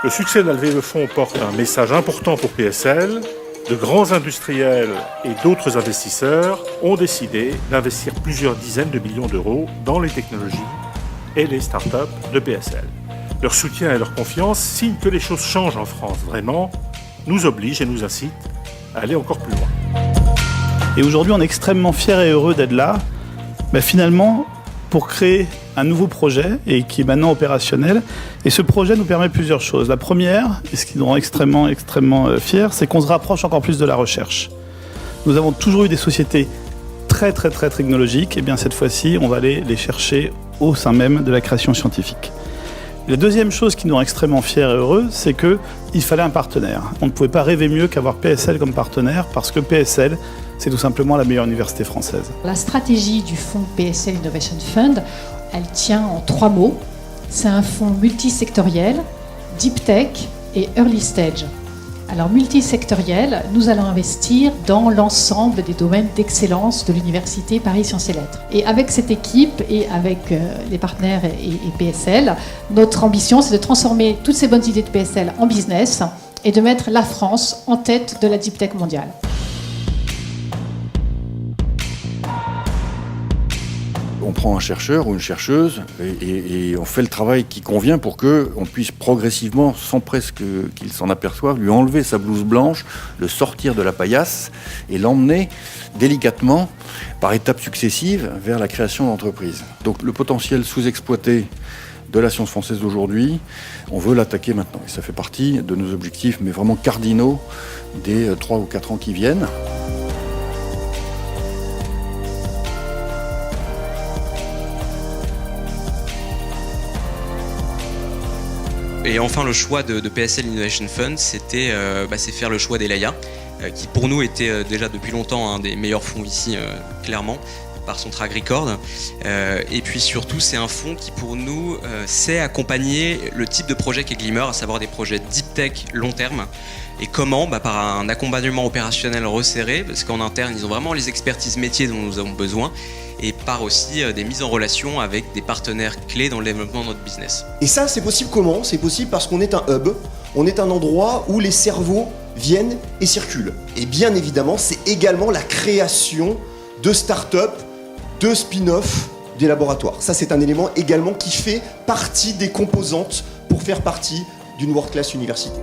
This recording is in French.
Le succès de la levée de fonds porte un message important pour PSL. De grands industriels et d'autres investisseurs ont décidé d'investir plusieurs dizaines de millions d'euros dans les technologies et les startups de PSL. Leur soutien et leur confiance, signe que les choses changent en France vraiment, nous oblige et nous incite à aller encore plus loin. Et aujourd'hui, on est extrêmement fiers et heureux d'être là, finalement, pour créer un nouveau projet et qui est maintenant opérationnel. Et ce projet nous permet plusieurs choses. La première, et ce qui nous rend extrêmement fiers, c'est qu'on se rapproche encore plus de la recherche. Nous avons toujours eu des sociétés très technologiques, et bien cette fois-ci, on va aller les chercher au sein même de la création scientifique. La deuxième chose qui nous rend extrêmement fiers et heureux, c'est qu'il fallait un partenaire. On ne pouvait pas rêver mieux qu'avoir PSL comme partenaire, parce que PSL, c'est tout simplement la meilleure université française. La stratégie du fonds PSL Innovation Fund, elle tient en 3 mots. C'est un fonds multisectoriel, deep tech et early stage. Alors multisectoriel, nous allons investir dans l'ensemble des domaines d'excellence de l'université Paris Sciences et Lettres. Et avec cette équipe et avec les partenaires et PSL, notre ambition c'est de transformer toutes ces bonnes idées de PSL en business et de mettre la France en tête de la deep tech mondiale. On prend un chercheur ou une chercheuse et on fait le travail qui convient pour qu'on puisse progressivement, sans presque qu'il s'en aperçoive, lui enlever sa blouse blanche, le sortir de la paillasse et l'emmener délicatement, par étapes successives, vers la création d'entreprises. Donc le potentiel sous-exploité de la science française d'aujourd'hui, on veut l'attaquer maintenant. Et ça fait partie de nos objectifs, mais vraiment cardinaux, des 3 ou 4 ans qui viennent. Et enfin, le choix de PSL Innovation Fund, c'est faire le choix d'Elaya, qui pour nous était déjà depuis longtemps un des meilleurs fonds ici, clairement, par son track record. Et puis surtout, c'est un fonds qui pour nous sait accompagner le type de projet qu'est Glimmer, à savoir des projets deep tech long terme. Et comment ? Par un accompagnement opérationnel resserré, parce qu'en interne, ils ont vraiment les expertises métiers dont nous avons besoin, et par aussi des mises en relation avec des partenaires clés dans le développement de notre business. Et ça, c'est possible comment ? C'est possible parce qu'on est un hub, on est un endroit où les cerveaux viennent et circulent. Et bien évidemment, c'est également la création de start-up, de spin-off des laboratoires. Ça, c'est un élément également qui fait partie des composantes pour faire partie d'une world-class université.